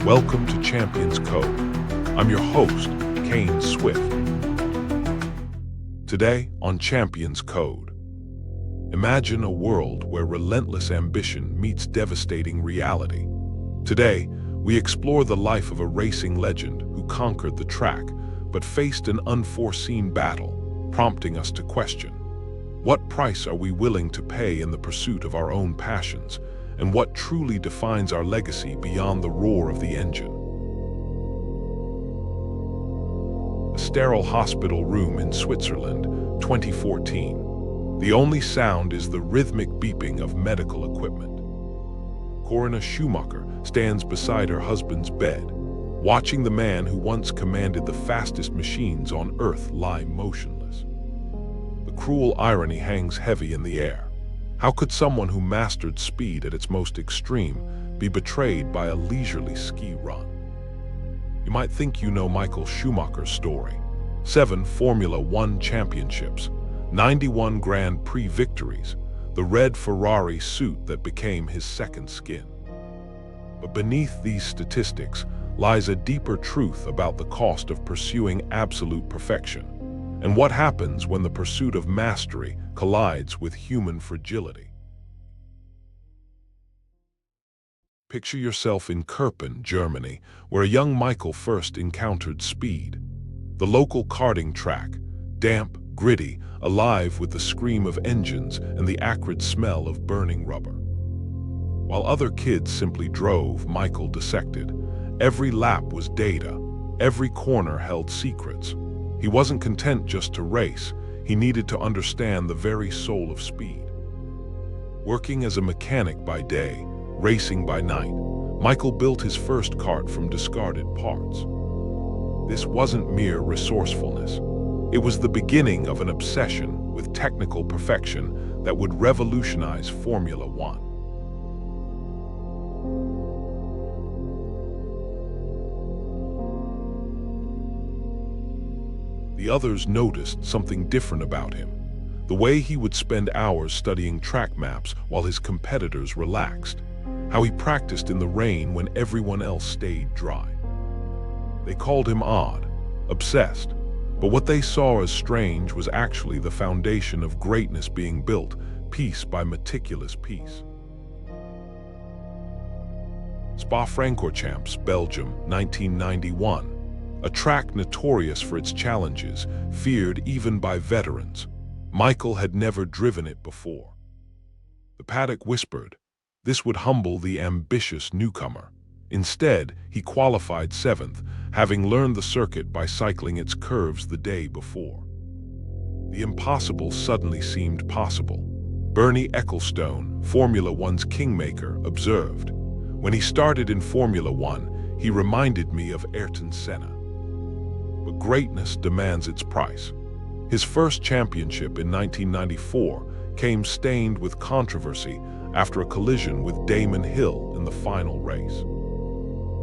Welcome to Champions Code. I'm your host, Kane Swift. Today on Champions Code, imagine a world where relentless ambition meets devastating reality. Today, we explore the life of a racing legend who conquered the track but faced an unforeseen battle, prompting us to question, what price are we willing to pay in the pursuit of our own passions, and what truly defines our legacy beyond the roar of the engine? A sterile hospital room in Switzerland, 2014. The only sound is the rhythmic beeping of medical equipment. Coroner Schumacher stands beside her husband's bed, watching the man who once commanded the fastest machines on Earth lie motionless. The cruel irony hangs heavy in the air. How could someone who mastered speed at its most extreme be betrayed by a leisurely ski run? You might think you know Michael Schumacher's story. 7 Formula One championships, 91 Grand Prix victories, the red Ferrari suit that became his second skin. But beneath these statistics lies a deeper truth about the cost of pursuing absolute perfection, and what happens when the pursuit of mastery collides with human fragility. Picture yourself in Kirpen, Germany, where a young Michael first encountered speed. The local karting track, damp, gritty, alive with the scream of engines and the acrid smell of burning rubber. While other kids simply drove, Michael dissected. Every lap was data, every corner held secrets. He wasn't content just to race, he needed to understand the very soul of speed. Working as a mechanic by day, racing by night, Michael built his first kart from discarded parts. This wasn't mere resourcefulness. It was the beginning of an obsession with technical perfection that would revolutionize Formula One. The others noticed something different about him. The way he would spend hours studying track maps while his competitors relaxed. How he practiced in the rain when everyone else stayed dry. They called him odd, obsessed, but what they saw as strange was actually the foundation of greatness being built, piece by meticulous piece. Spa-Francorchamps, Belgium, 1991. A track notorious for its challenges, feared even by veterans. Michael had never driven it before. The paddock whispered, this would humble the ambitious newcomer. Instead, he qualified 7th, having learned the circuit by cycling its curves the day before. The impossible suddenly seemed possible. Bernie Ecclestone, Formula One's kingmaker, observed, when he started in Formula One, he reminded me of Ayrton Senna. But greatness demands its price. His first championship in 1994 came stained with controversy after a collision with Damon Hill in the final race.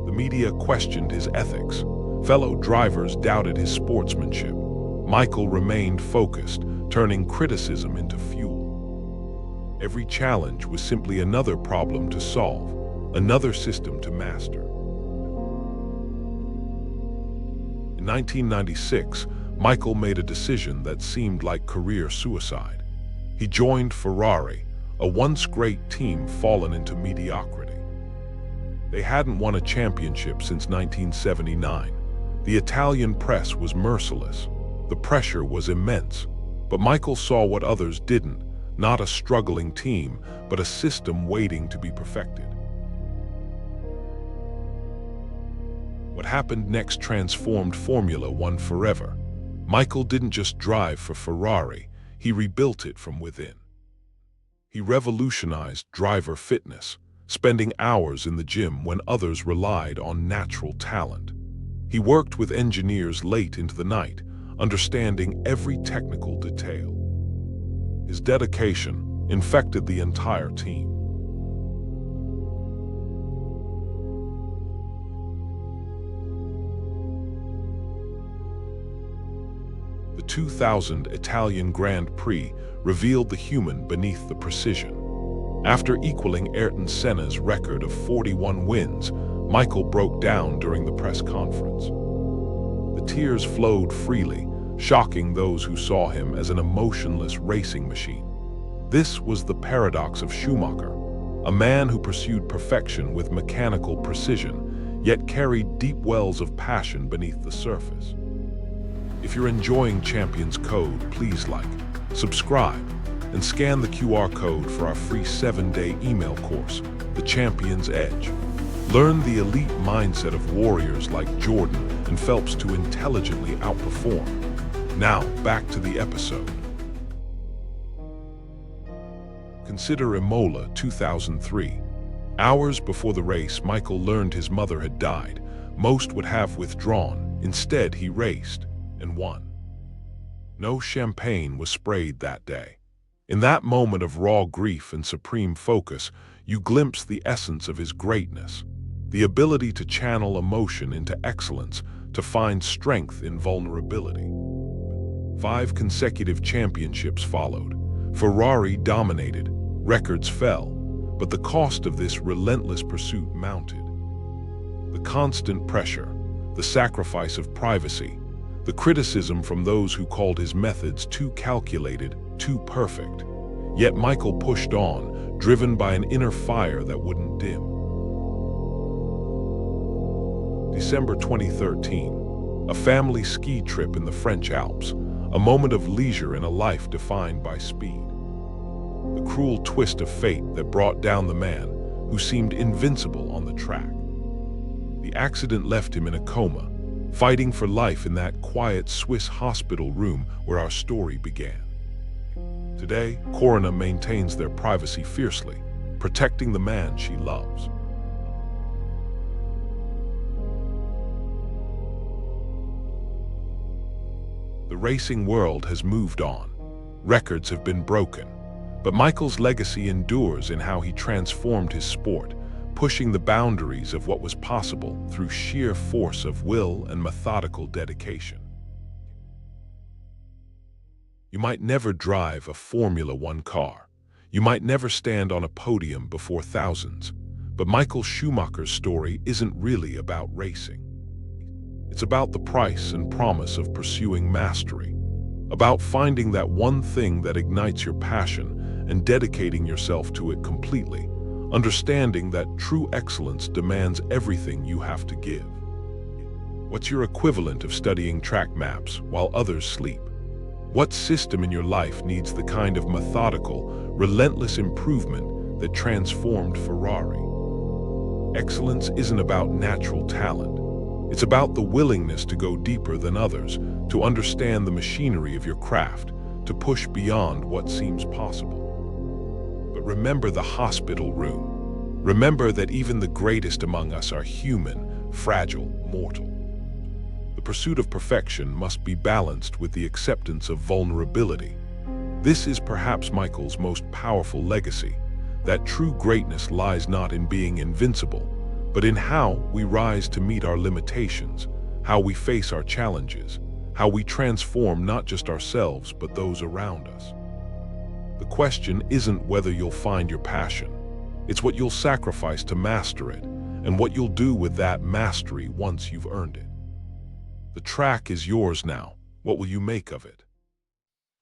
The media questioned his ethics. Fellow drivers doubted his sportsmanship. Michael remained focused, turning criticism into fuel. Every challenge was simply another problem to solve, another system to master. In 1996, Michael made a decision that seemed like career suicide. He joined Ferrari, a once great team fallen into mediocrity. They hadn't won a championship since 1979. The Italian press was merciless. The pressure was immense. But Michael saw what others didn't, not a struggling team, but a system waiting to be perfected. What happened next transformed Formula One forever. Michael didn't just drive for Ferrari, he rebuilt it from within. He revolutionized driver fitness, spending hours in the gym when others relied on natural talent. He worked with engineers late into the night, understanding every technical detail. His dedication infected the entire team. The 2000 Italian Grand Prix revealed the human beneath the precision. After equaling Ayrton Senna's record of 41 wins, Michael broke down during the press conference. The tears flowed freely, shocking those who saw him as an emotionless racing machine. This was the paradox of Schumacher, a man who pursued perfection with mechanical precision, yet carried deep wells of passion beneath the surface. If you're enjoying Champions Code, please like, subscribe, and scan the QR code for our free 7-day email course, The Champion's Edge. Learn the elite mindset of warriors like Jordan and Phelps to intelligently outperform. Now, back to the episode. Consider Imola 2003. Hours before the race, Michael learned his mother had died. Most would have withdrawn. Instead, he raced and won. No champagne was sprayed that day. In that moment of raw grief and supreme focus, you glimpse the essence of his greatness, the ability to channel emotion into excellence, to find strength in vulnerability. 5 consecutive championships followed. Ferrari dominated, records fell, but the cost of this relentless pursuit mounted. The constant pressure, the sacrifice of privacy, the criticism from those who called his methods too calculated, too perfect. Yet Michael pushed on, driven by an inner fire that wouldn't dim. December 2013, a family ski trip in the French Alps, a moment of leisure in a life defined by speed. The cruel twist of fate that brought down the man who seemed invincible on the track. The accident left him in a coma, fighting for life in that quiet Swiss hospital room where our story began. Today, Corona maintains their privacy fiercely, protecting the man she loves. The racing world has moved on. Records have been broken. But Michael's legacy endures in how he transformed his sport, pushing the boundaries of what was possible through sheer force of will and methodical dedication. You might never drive a Formula One car. You might never stand on a podium before thousands. But Michael Schumacher's story isn't really about racing. It's about the price and promise of pursuing mastery, about finding that one thing that ignites your passion and dedicating yourself to it completely, understanding that true excellence demands everything you have to give. What's your equivalent of studying track maps while others sleep? What system in your life needs the kind of methodical, relentless improvement that transformed Ferrari? Excellence isn't about natural talent. It's about the willingness to go deeper than others, to understand the machinery of your craft, to push beyond what seems possible. But remember the hospital room. Remember that even the greatest among us are human, fragile, mortal. The pursuit of perfection must be balanced with the acceptance of vulnerability. This is perhaps Michael's most powerful legacy, that true greatness lies not in being invincible, but in how we rise to meet our limitations, how we face our challenges, how we transform not just ourselves but those around us. The question isn't whether you'll find your passion, it's what you'll sacrifice to master it, and what you'll do with that mastery once you've earned it. The track is yours now. What will you make of it?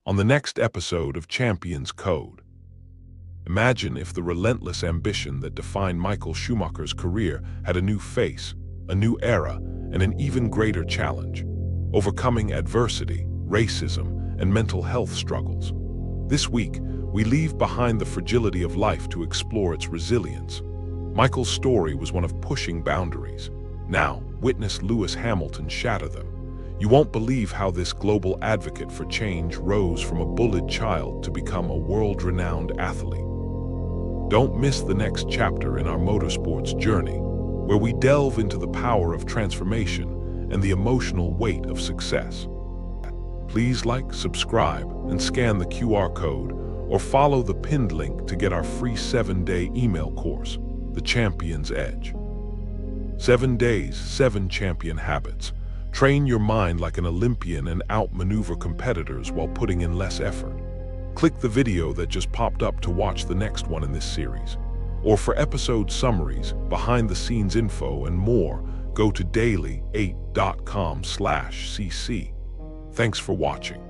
On the next episode of Champions Code, imagine if the relentless ambition that defined Michael Schumacher's career had a new face, a new era, and an even greater challenge: overcoming adversity, racism, and mental health struggles. This week, we leave behind the fragility of life to explore its resilience. Michael's story was one of pushing boundaries. Now, witness Lewis Hamilton shatter them. You won't believe how this global advocate for change rose from a bullied child to become a world-renowned athlete. Don't miss the next chapter in our motorsports journey, where we delve into the power of transformation and the emotional weight of success. Please like, subscribe, and scan the QR code, or follow the pinned link to get our free 7-day email course, The Champion's Edge. 7 days, 7 champion habits. Train your mind like an Olympian and outmaneuver competitors while putting in less effort. Click the video that just popped up to watch the next one in this series. Or for episode summaries, behind-the-scenes info, and more, go to daily8.com/cc. Thanks for watching.